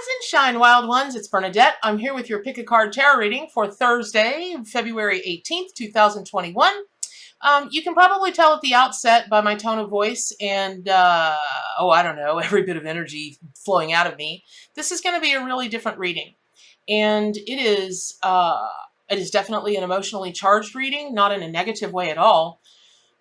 Rise and shine, wild ones. It's Bernadette. I'm here with your pick a card tarot reading for Thursday, February 18th, 2021. You can probably tell at the outset by my tone of voice and, I don't know, every bit of energy flowing out of me. This is going to be a really different reading. And it is definitely an emotionally charged reading, not in a negative way at all.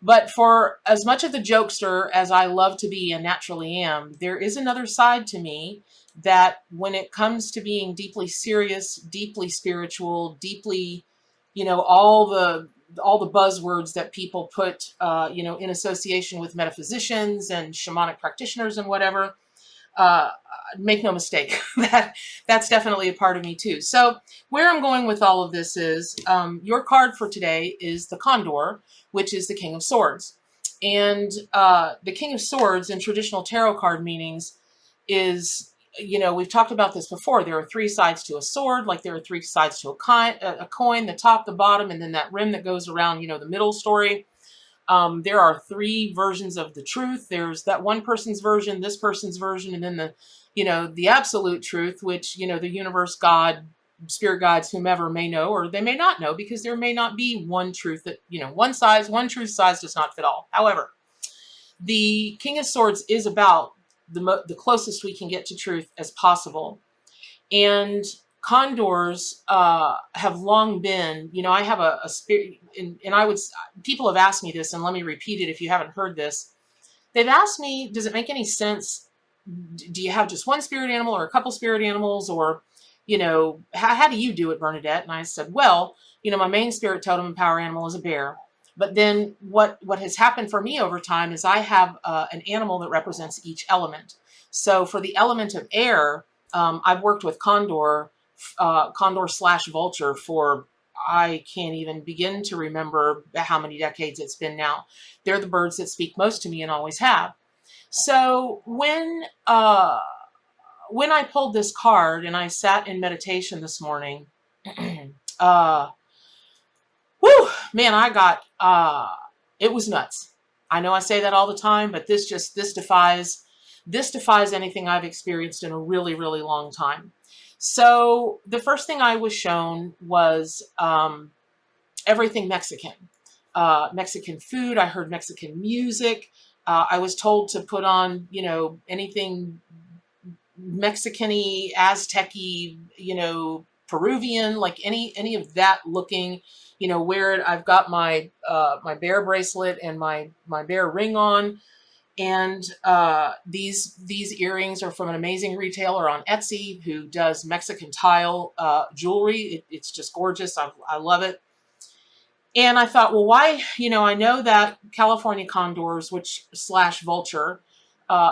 But for as much of the jokester as I love to be and naturally am, there is another side to me that when it comes to being deeply serious, deeply spiritual, deeply, all the buzzwords that people put, in association with metaphysicians and shamanic practitioners and whatever, uh, make no mistake, that's definitely a part of me too. So where I'm going with all of this is, your card for today is the Condor, which is the King of Swords. And the King of Swords in traditional tarot card meanings is, we've talked about this before. There are three sides to a sword, like there are three sides to a coin, the top, the bottom, and then that rim that goes around, the middle story. There are three versions of the truth. There's that one person's version, this person's version, and then the absolute truth, which, the universe, God, spirit guides, whomever may know, or they may not know, because there may not be one truth that, one truth size does not fit all. However, the King of Swords is about the closest we can get to truth as possible. And condors have long been, I have a spirit, and people have asked me this, and let me repeat it if you haven't heard this. They've asked me, does it make any sense? Do you have just one spirit animal or a couple spirit animals, or, how do you do it, Bernadette? And I said, well, my main spirit totem and power animal is a bear. But then what has happened for me over time is I have an animal that represents each element. So for the element of air, I've worked with Condor slash vulture for, I can't even begin to remember how many decades it's been now. They're the birds that speak most to me and always have. So when I pulled this card and I sat in meditation this morning, man, it was nuts. I know I say that all the time, but this defies anything I've experienced in a really, really long time. So the first thing I was shown was everything Mexican. Mexican food. I heard Mexican music. I was told to put on, anything Mexican-y, Aztec-y, Peruvian, like any of that looking, wear it. I've got my my bear bracelet and my bear ring on. And these earrings are from an amazing retailer on Etsy who does Mexican tile jewelry. It's just gorgeous. I love it. And I thought, well, why, I know that California condors, which slash vulture,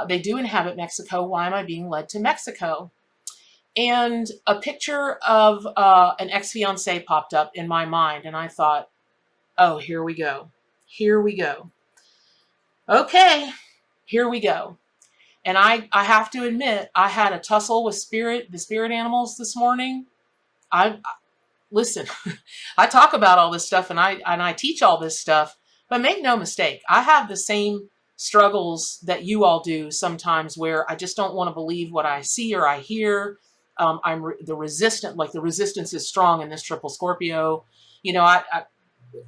they do inhabit Mexico. Why am I being led to Mexico? And a picture of an ex-fiance popped up in my mind. And I thought, oh, here we go. Here we go. Okay, here we go. And I have to admit, I had a tussle with the spirit animals this morning. Listen, I talk about all this stuff and I teach all this stuff, but make no mistake, I have the same struggles that you all do sometimes, where I just don't want to believe what I see or I hear. The resistance is strong in this triple Scorpio.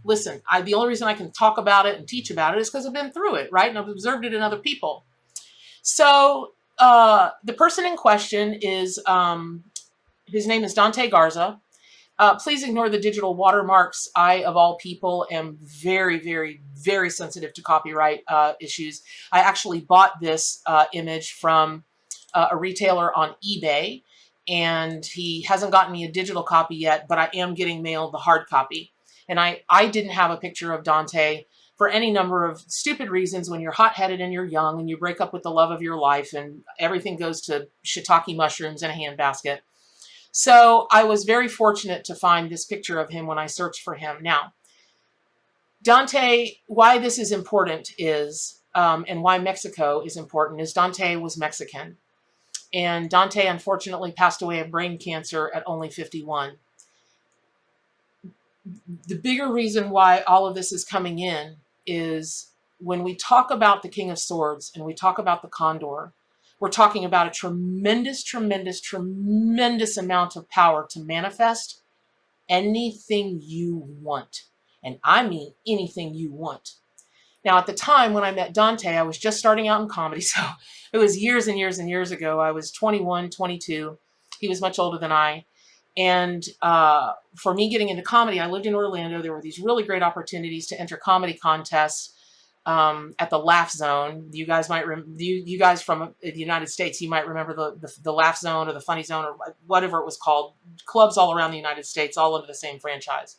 Listen, the only reason I can talk about it and teach about it is because I've been through it, right? And I've observed it in other people. So the person in question is, his name is Dante Garza. Please ignore the digital watermarks. I, of all people, am very, very, very sensitive to copyright issues. I actually bought this image from a retailer on eBay, and he hasn't gotten me a digital copy yet, but I am getting mailed the hard copy. And I didn't have a picture of Dante for any number of stupid reasons. When you're hot-headed and you're young and you break up with the love of your life and everything goes to shiitake mushrooms in a handbasket. So I was very fortunate to find this picture of him when I searched for him. Now, Dante, why this is important is, and why Mexico is important, is Dante was Mexican. And Dante unfortunately passed away of brain cancer at only 51. The bigger reason why all of this is coming in is when we talk about the King of Swords and we talk about the Condor, we're talking about a tremendous, tremendous, tremendous amount of power to manifest anything you want. And I mean anything you want. Now, at the time when I met Dante, I was just starting out in comedy. So it was years and years and years ago. I was 21, 22. He was much older than I. And for me getting into comedy, I lived in Orlando. There were these really great opportunities to enter comedy contests at the Laugh Zone. You guys might you guys from the United States, you might remember the Laugh Zone or the Funny Zone or whatever it was called. Clubs all around the United States, all under the same franchise.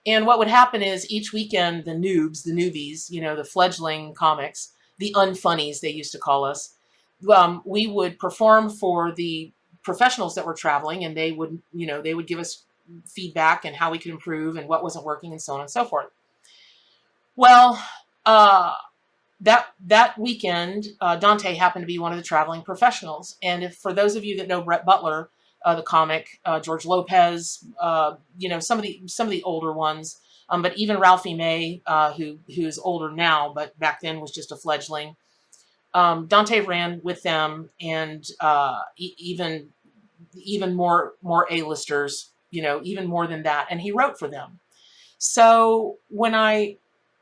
And what would happen is each weekend, the noobs, the newbies, you know, the fledgling comics, the unfunnies, they used to call us, we would perform for the professionals that were traveling, and they would, you know, they would give us feedback and how we could improve and what wasn't working and so on and so forth. Well, that weekend, Dante happened to be one of the traveling professionals. And if, for those of you that know Brett Butler, the comic, George Lopez, you know, some of the older ones, but even Ralphie May, who's older now, but back then was just a fledgling. Dante ran with them, and even more A-listers, you know, even more than that, and he wrote for them. So when I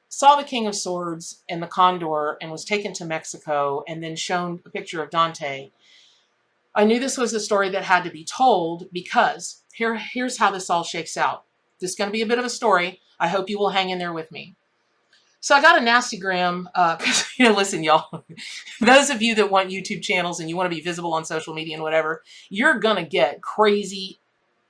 saw the King of Swords and the Condor and was taken to Mexico and then shown a picture of Dante, I knew this was a story that had to be told, because here's how this all shakes out. This is going to be a bit of a story. I hope you will hang in there with me. So I got a nastygram, because, you know, listen, y'all, those of you that want YouTube channels and you want to be visible on social media and whatever, you're going to get crazy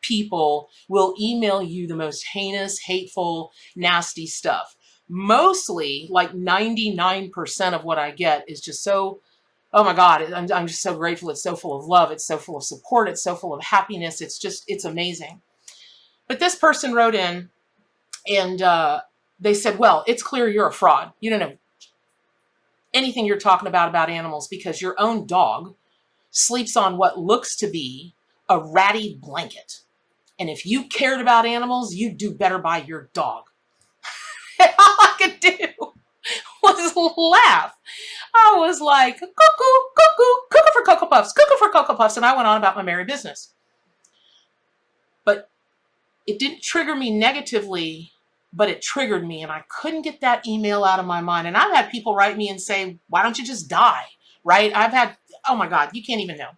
people will email you the most heinous, hateful, nasty stuff. Mostly, like 99% of what I get is just so, oh my God, I'm just so grateful. It's so full of love. It's so full of support. It's so full of happiness. It's amazing. But this person wrote in, and they said, well, it's clear you're a fraud. You don't know anything you're talking about animals, because your own dog sleeps on what looks to be a ratty blanket. And if you cared about animals, you'd do better by your dog. And all I could do was laugh. I was like, cuckoo, cuckoo, cuckoo for Cocoa Puffs, cuckoo for Cocoa Puffs. And I went on about my merry business. But it didn't trigger me negatively, but it triggered me, and I couldn't get that email out of my mind. And I've had people write me and say, why don't you just die? Right? I've had, oh my God, you can't even know.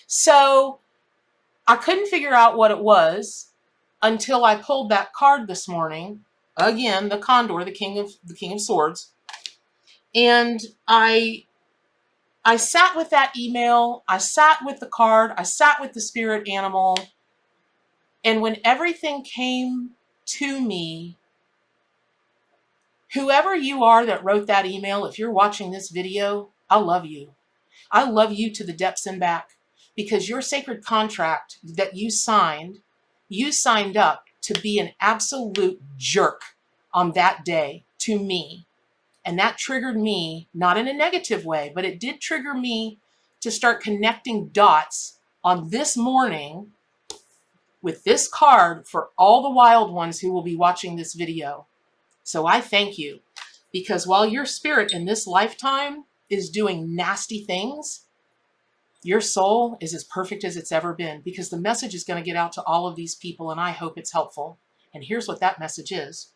So I couldn't figure out what it was until I pulled that card this morning. Again, the Condor, the King of Swords. And I sat with that email. I sat with the card. I sat with the spirit animal. And when everything came to me, whoever you are that wrote that email, if you're watching this video, I love you. I love you to the depths and back, because your sacred contract that you signed up to be an absolute jerk on that day to me. And that triggered me, not in a negative way, but it did trigger me to start connecting dots on this morning with this card for all the wild ones who will be watching this video. So I thank you, because while your spirit in this lifetime is doing nasty things, your soul is as perfect as it's ever been, because the message is going to get out to all of these people, and I hope it's helpful. And here's what that message is.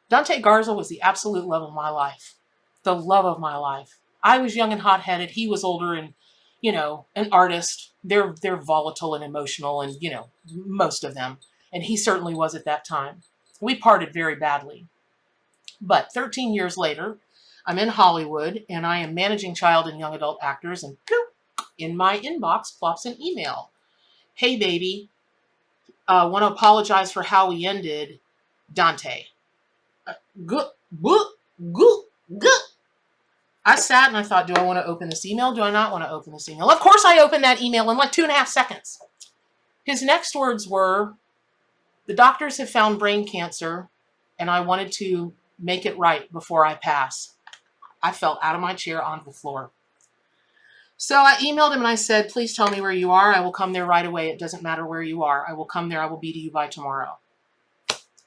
Dante Garza was the absolute love of my life, the love of my life. I was young and hot-headed. He was older and, you know, an artist. They're volatile and emotional, and, you know, most of them. And he certainly was at that time. We parted very badly. But 13 years later, I'm in Hollywood, and I am managing child and young adult actors, and bloop, in my inbox plops an email. Hey, baby, want to apologize for how we ended. Dante. I sat and I thought, do I want to open this email? Do I not want to open this email? Of course I opened that email in like 2.5 seconds. His next words were, the doctors have found brain cancer, and I wanted to make it right before I pass. I fell out of my chair onto the floor. So I emailed him and I said, please tell me where you are. I will come there right away. It doesn't matter where you are. I will come there. I will be to you by tomorrow.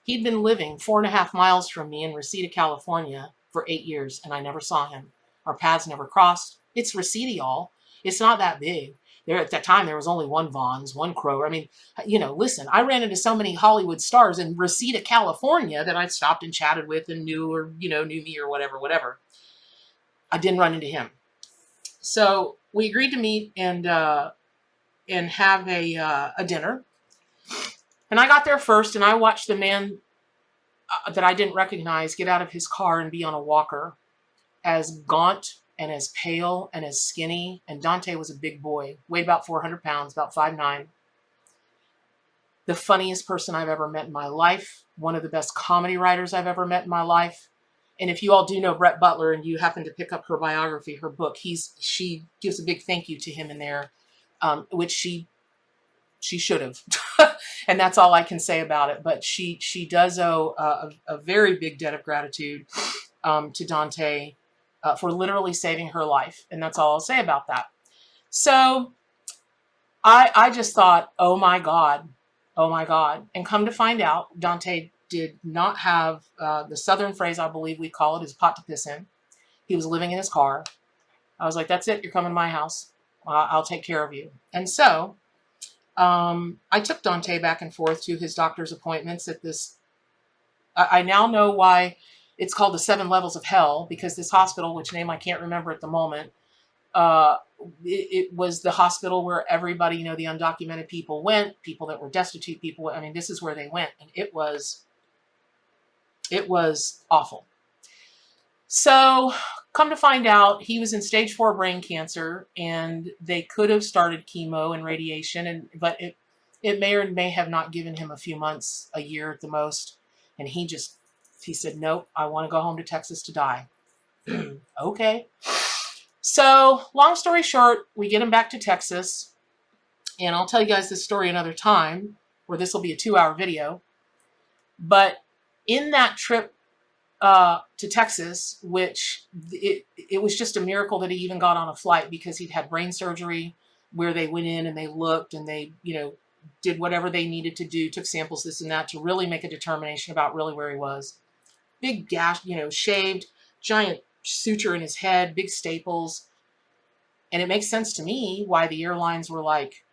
He'd been living 4.5 miles from me in Reseda, California for 8 years, and I never saw him. Our paths never crossed. It's Reseda, y'all. It's not that big. There at that time, there was only one Vons, one Kroger. I mean, you know, listen, I ran into so many Hollywood stars in Reseda, California that I stopped and chatted with and knew, or, you know, knew me or whatever. I didn't run into him. So we agreed to meet and have a dinner. And I got there first, and I watched the man that I didn't recognize get out of his car and be on a walker, as gaunt and as pale and as skinny. And Dante was a big boy, weighed about 400 pounds, about 5'9". The funniest person I've ever met in my life. One of the best comedy writers I've ever met in my life. And if you all do know Brett Butler and you happen to pick up her biography, her book, she gives a big thank you to him in there, which she should have. And that's all I can say about it. But she does owe a very big debt of gratitude to Dante for literally saving her life. And that's all I'll say about that. So I just thought, oh my God. And come to find out, Dante did not have the Southern phrase, I believe we call it, is pot to piss in. He was living in his car. I was like, that's it. You're coming to my house. I'll take care of you. And so I took Dante back and forth to his doctor's appointments at this. I now know why it's called the 7 levels of hell, because this hospital, which name I can't remember at the moment, it was the hospital where everybody, you know, the undocumented people went, people that were destitute people. I mean, this is where they went, and it was awful. So come to find out, he was in stage 4 brain cancer, and they could have started chemo and radiation, but it may or may have not given him a few months, a year at the most. And he said, nope, I want to go home to Texas to die. Okay. So long story short, we get him back to Texas, and I'll tell you guys this story another time, where this will be a 2-hour video. But in that trip to Texas, which it was just a miracle that he even got on a flight, because he'd had brain surgery where they went in and they looked and they, you know, did whatever they needed to do, took samples, this and that, to really make a determination about really where he was. Big gash, you know, shaved, giant suture in his head, big staples. And it makes sense to me why the airlines were like,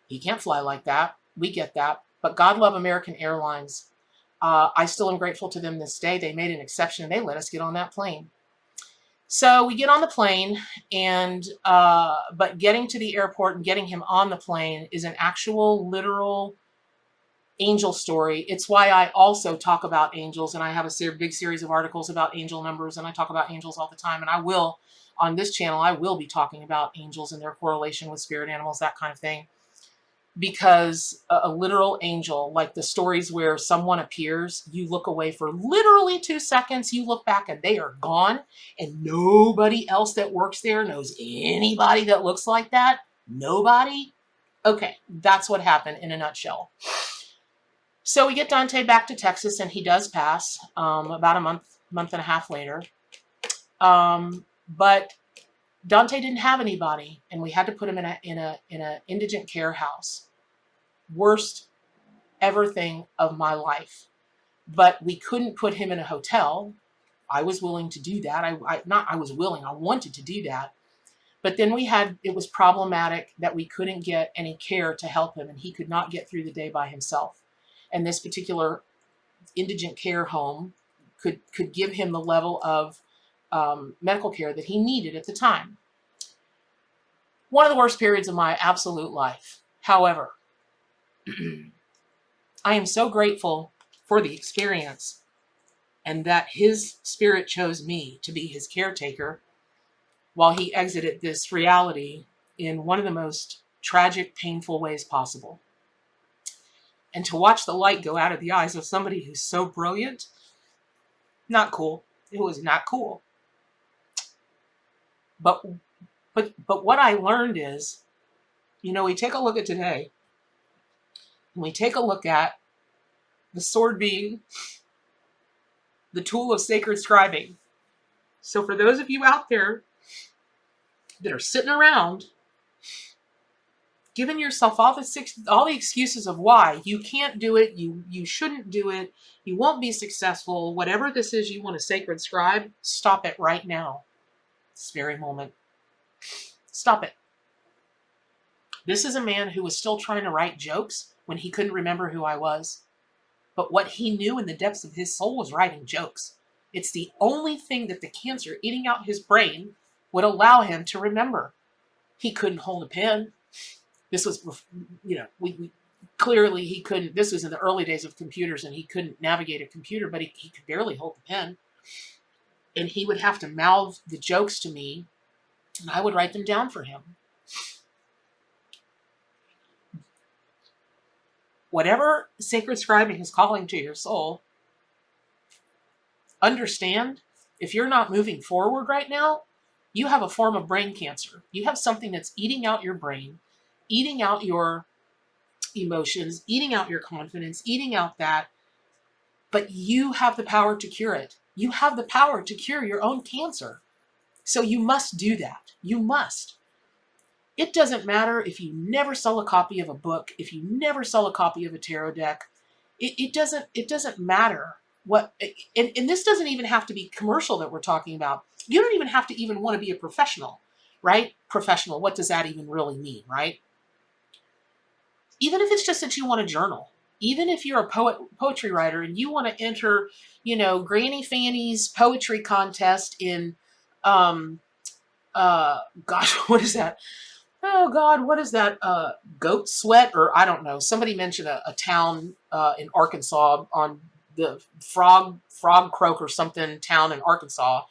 he can't fly like that. We get that. But God love American Airlines. I still am grateful to them this day. They made an exception and they let us get on that plane. So we get on the plane, and but getting to the airport and getting him on the plane is an actual literal angel story. It's why I also talk about angels, and I have a big series of articles about angel numbers, and I talk about angels all the time. And I will, on this channel, I will be talking about angels and their correlation with spirit animals, that kind of thing. Because a literal angel, like the stories where someone appears, you look away for literally 2 seconds, you look back and they are gone, and nobody else that works there knows anybody that looks like that. Nobody. Okay, that's what happened in a nutshell. So we get Dante back to Texas, and he does pass about a month and a half later. But Dante didn't have anybody, and we had to put him in a indigent care house. Worst ever thing of my life. But we couldn't put him in a hotel. I was willing to do that. I wanted to do that. But then it was problematic that we couldn't get any care to help him, and he could not get through the day by himself. And this particular indigent care home could give him the level of medical care that he needed at the time. One of the worst periods of my absolute life. However, I am so grateful for the experience, and that his spirit chose me to be his caretaker while he exited this reality in one of the most tragic, painful ways possible. And to watch the light go out of the eyes of somebody who's so brilliant, not cool. It was not cool. But what I learned is, you know, we take a look at today, and we take a look at the sword being the tool of sacred scribing. So for those of you out there that are sitting around giving yourself all the excuses of why you can't do it, you shouldn't do it, you won't be successful, whatever this is you want to sacred scribe, stop it right now. This very moment. Stop it. This is a man who was still trying to write jokes when he couldn't remember who I was. But what he knew in the depths of his soul was writing jokes. It's the only thing that the cancer eating out his brain would allow him to remember. He couldn't hold a pen. This was, we clearly he couldn't. This was in the early days of computers, and he couldn't navigate a computer, but he could barely hold the pen. And he would have to mouth the jokes to me, and I would write them down for him. Whatever sacred scribing is calling to your soul, understand, if you're not moving forward right now, you have a form of brain cancer. You have something that's eating out your brain, eating out your emotions, eating out your confidence, eating out that. But you have the power to cure it. You have the power to cure your own cancer. So you must do that. You must. It doesn't matter if you never sell a copy of a book, if you never sell a copy of a tarot deck. It doesn't matter what, and this doesn't even have to be commercial that we're talking about. You don't even have to even want to be a professional, right? Professional, what does that even really mean, right? Even if it's just that you want to journal, even if you're a poetry writer and you want to enter, Granny Fanny's poetry contest in, gosh, what is that? Oh God, what is that? Goat Sweat, or I don't know. Somebody mentioned a town in Arkansas on the Frog Croak or something town in Arkansas.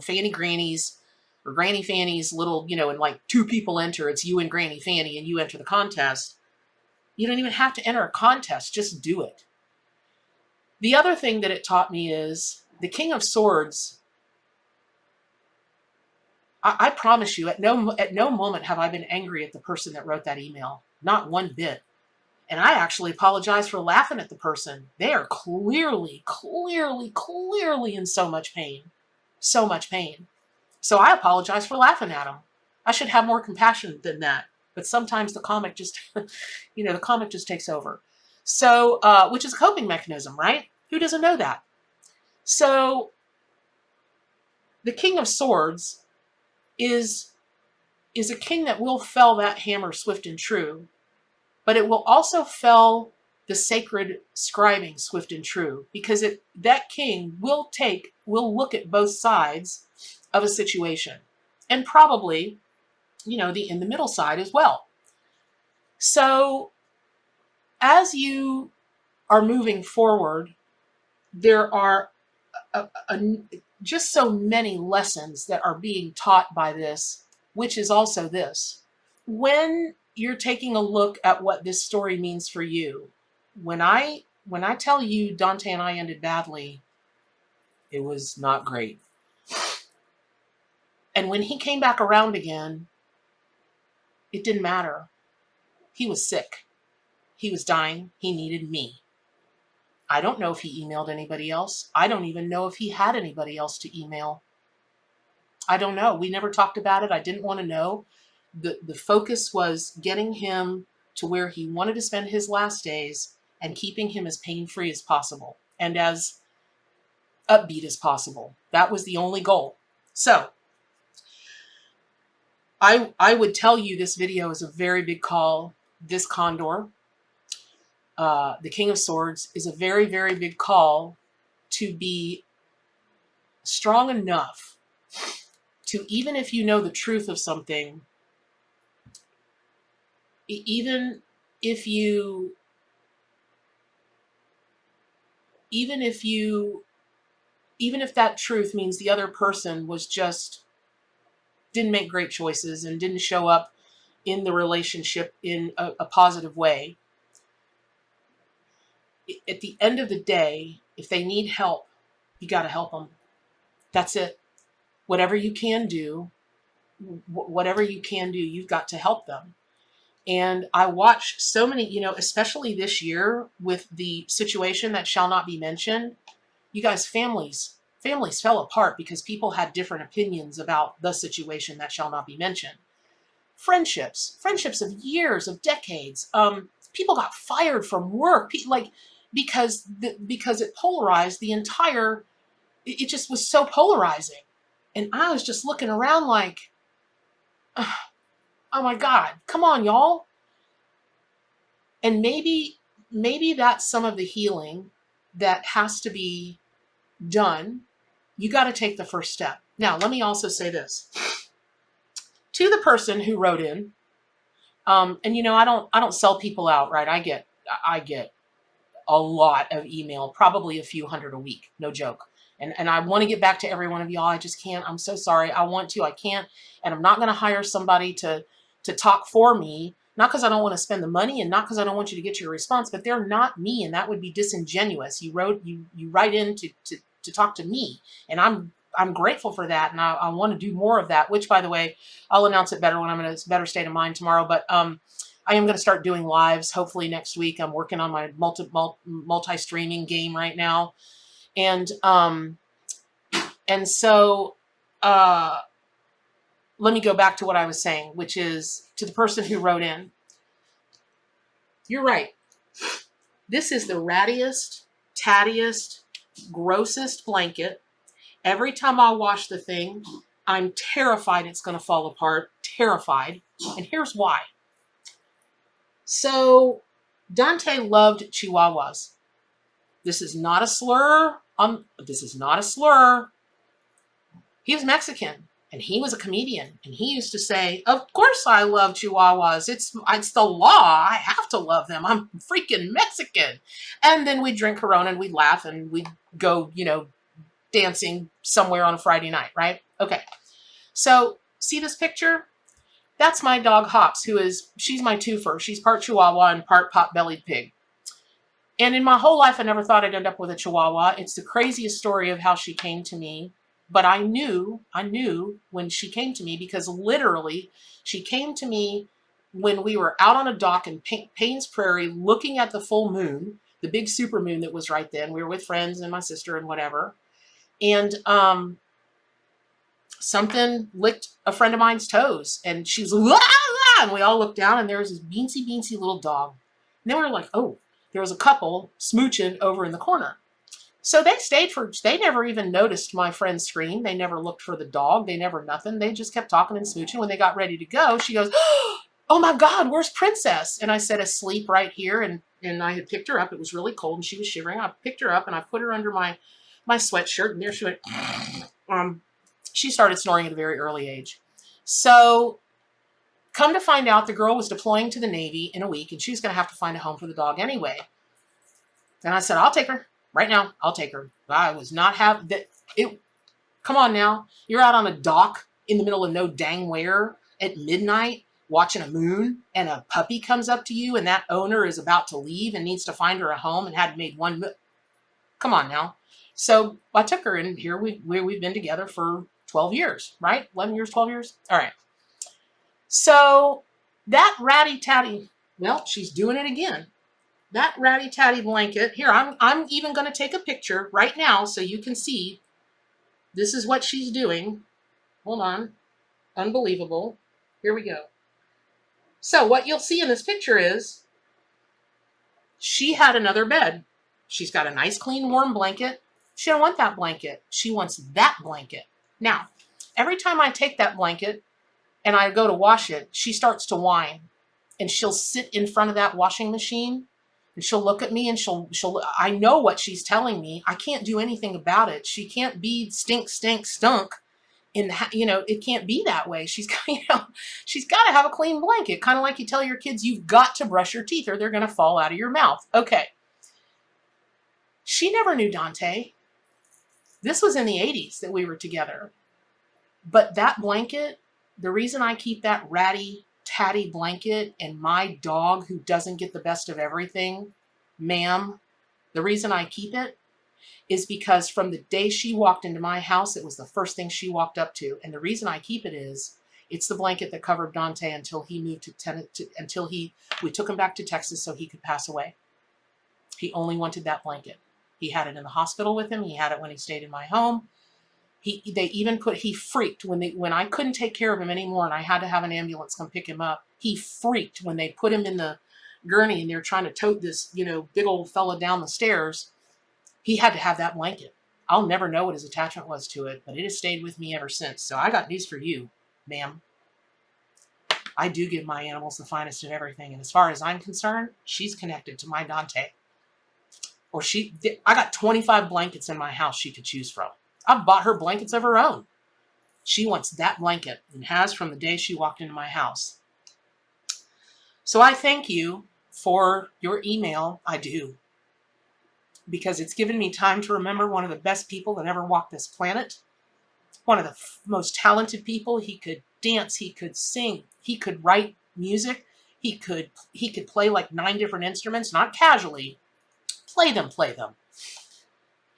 Fanny Granny's or Granny Fanny's little, and like 2 people enter. It's you and Granny Fanny, and you enter the contest. You don't even have to enter a contest. Just do it. The other thing that it taught me is the King of Swords. I promise you, at no moment have I been angry at the person that wrote that email. Not one bit. And I actually apologize for laughing at the person. They are clearly in so much pain. So much pain. So I apologize for laughing at them. I should have more compassion than that. But sometimes the comic just, the comic just takes over. So, which is a coping mechanism, right? Who doesn't know that? So, the King of Swords is a king that will fell that hammer swift and true, but it will also fell the sacred scribing swift and true, because that king will look at both sides of a situation, and probably, the in the middle side as well. So as you are moving forward, there are just so many lessons that are being taught by this, which is also this. When you're taking a look at what this story means for you, when I tell you Dante and I ended badly, it was not great. And when he came back around again, it didn't matter. He was sick. He was dying. He needed me. I don't know if he emailed anybody else. I don't even know if he had anybody else to email. I don't know. We never talked about it. I didn't want to know. The focus was getting him to where he wanted to spend his last days and keeping him as pain-free as possible and as upbeat as possible. That was the only goal. So I would tell you this video is a very big call. This Condor, the King of Swords, is a very, very big call to be strong enough to, even if you know the truth of something, even if that truth means the other person didn't make great choices and didn't show up in the relationship in a positive way. At the end of the day, if they need help, you got to help them. That's it. Whatever you can do, you've got to help them. And I watched so many, especially this year with the situation that shall not be mentioned, you guys, families fell apart because people had different opinions about the situation that shall not be mentioned. Friendships of years, of decades. People got fired from work, because it polarized the entire. It just was so polarizing, and I was just looking around like, Oh my God, come on, y'all. And maybe that's some of the healing that has to be done. You got to take the first step. Now, let me also say this to the person who wrote in. And I don't sell people out, right? I get a lot of email, probably a few hundred a week, no joke. And I want to get back to every one of y'all. I just can't. I'm so sorry. I want to, I can't, and I'm not going to hire somebody to talk for me. Not because I don't want to spend the money, and not because I don't want you to get your response, but they're not me, and that would be disingenuous. You write in to talk to me, and I'm grateful for that, and I want to do more of that. Which, by the way, I'll announce it better when I'm in a better state of mind tomorrow. But I am going to start doing lives hopefully next week. I'm working on my multi-streaming game right now. And so let me go back to what I was saying, which is to the person who wrote in. You're right. This is the rattiest, tattiest, grossest blanket. Every time I wash the thing, I'm terrified it's going to fall apart. Terrified. And here's why. So Dante loved Chihuahuas. This is not a slur. This is not a slur. He was Mexican, and he was a comedian, and he used to say, "Of course I love Chihuahuas. It's the law. I have to love them. I'm freaking Mexican." And then we'd drink Corona, and we'd laugh, and we'd go, dancing somewhere on a Friday night, right? Okay. So see this picture? That's my dog Hops, she's my twofer. She's part Chihuahua and part pot-bellied pig. And in my whole life, I never thought I'd end up with a Chihuahua. It's the craziest story of how she came to me. But I knew when she came to me, because literally she came to me when we were out on a dock in Paynes Prairie looking at the full moon, the big super moon that was right then. We were with friends and my sister and whatever. And something licked a friend of mine's toes, and she was like, "Ah!" And we all looked down, and there was this beansy little dog. And then we were like, oh, there was a couple smooching over in the corner. So they never even noticed my friend's scream. They never looked for the dog. They never nothing. They just kept talking and smooching. When they got ready to go, she goes, "Oh my God, where's Princess?" And I said, "Asleep right here." And I had picked her up. It was really cold and she was shivering. I picked her up and I put her under my sweatshirt, and there she went. She started snoring at a very early age. So come to find out, the girl was deploying to the Navy in a week, and she was going to have to find a home for the dog anyway. And I said, "I'll take her right now. I'll take her." I was not having that. Come on now. You're out on a dock in the middle of no dang where at midnight watching a moon, and a puppy comes up to you, and that owner is about to leave and needs to find her a home and had made one move. Come on now. So I took her, and here we've been together for 12 years, right? 11 years, 12 years. All right. So that ratty tatty, well, she's doing it again. That ratty tatty blanket. Here, I'm even going to take a picture right now so you can see. This is what she's doing. Hold on. Unbelievable. Here we go. So what you'll see in this picture is she had another bed. She's got a nice, clean, warm blanket. She don't want that blanket. She wants that blanket. Now, every time I take that blanket and I go to wash it, she starts to whine. And she'll sit in front of that washing machine, and she'll look at me, and I know what she's telling me. I can't do anything about it. She can't be stunk. It can't be that way. She's got to have a clean blanket. Kind of like you tell your kids, you've got to brush your teeth or they're going to fall out of your mouth. Okay. She never knew Dante. This was in the 80s that we were together. But that blanket, the reason I keep that ratty, tatty blanket, and my dog who doesn't get the best of everything, ma'am, the reason I keep it is because from the day she walked into my house, it was the first thing she walked up to. And the reason I keep it is it's the blanket that covered Dante until he moved we took him back to Texas so he could pass away. He only wanted that blanket. He had it in the hospital with him. He had it when he stayed in my home. He freaked when I couldn't take care of him anymore and I had to have an ambulance come pick him up. He freaked when they put him in the gurney and they're trying to tote this, big old fella down the stairs. He had to have that blanket. I'll never know what his attachment was to it, but it has stayed with me ever since. So I got news for you, ma'am. I do give my animals the finest of everything. And as far as I'm concerned, she's connected to my Dante. Or I got 25 blankets in my house she could choose from. I've bought her blankets of her own. She wants that blanket and has from the day she walked into my house. So I thank you for your email. I do. Because it's given me time to remember one of the best people that ever walked this planet. One of the most talented people. He could dance, he could sing, he could write music, he could play like 9 different instruments, not casually. Play them.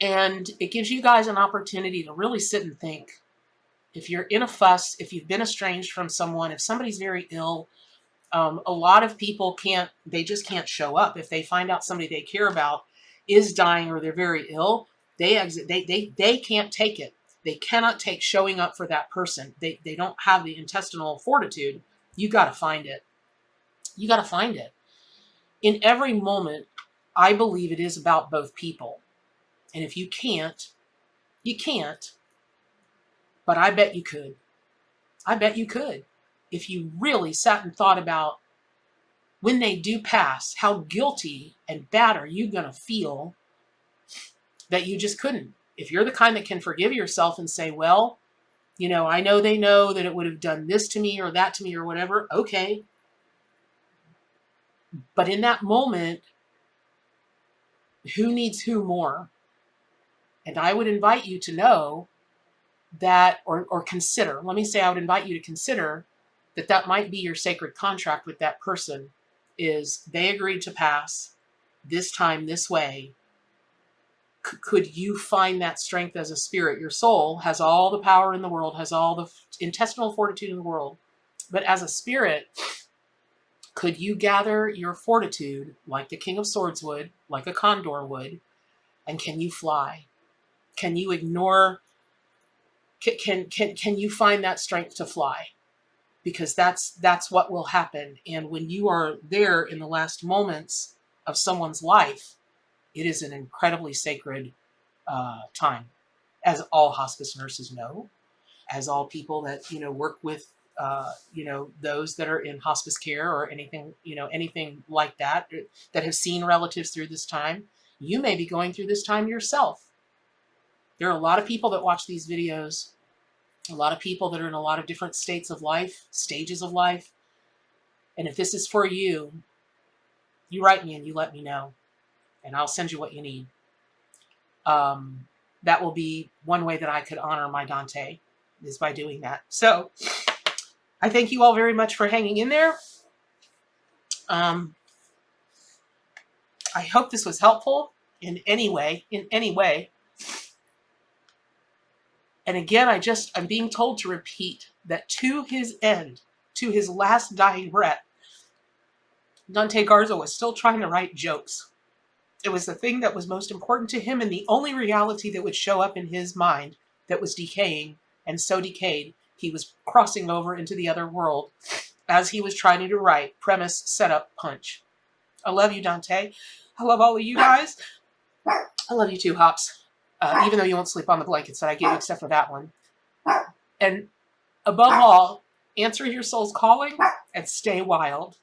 And it gives you guys an opportunity to really sit and think. If you're in a fuss, if you've been estranged from someone, if somebody's very ill, a lot of people just can't show up. If they find out somebody they care about is dying or they're very ill, they exit. They can't take it. They cannot take showing up for that person. They don't have the intestinal fortitude. You got to find it. You got to find it. In every moment, I believe it is about both people. And if you can't, you can't. But I bet you could. I bet you could. If you really sat and thought about when they do pass, how guilty and bad are you going to feel that you just couldn't? If you're the kind that can forgive yourself and say, well, I know they know that it would have done this to me or that to me or whatever. Okay. But in that moment, who needs who more? And I would invite you to know that, or consider, let me say I would invite you to consider that might be your sacred contract with that person, is they agreed to pass this time, this way. Could you find that strength as a spirit? Your soul has all the power in the world, has all the intestinal fortitude in the world. But as a spirit, could you gather your fortitude like the King of Swords would, like a Condor would, and can you fly? Can you ignore, can you find that strength to fly? Because that's what will happen. And when you are there in the last moments of someone's life, it is an incredibly sacred time, as all hospice nurses know, as all people that work with those that are in hospice care or anything like that have seen relatives through this time. You may be going through this time yourself. There are a lot of people that watch these videos, a lot of people that are in a lot of different states of life, stages of life. And if this is for you, you write me and you let me know, and I'll send you what you need. That will be one way that I could honor my Dante, is by doing that. So I thank you all very much for hanging in there. I hope this was helpful in any way. And again, I'm being told to repeat that to his end, to his last dying breath, Dante Garza was still trying to write jokes. It was the thing that was most important to him and the only reality that would show up in his mind that was decaying, and so decayed, he was crossing over into the other world as he was trying to write premise, setup, punch. I love you, Dante. I love all of you guys. I love you too, Hops. Even though you won't sleep on the blankets that I gave you except for that one. And above all, answer your soul's calling and stay wild.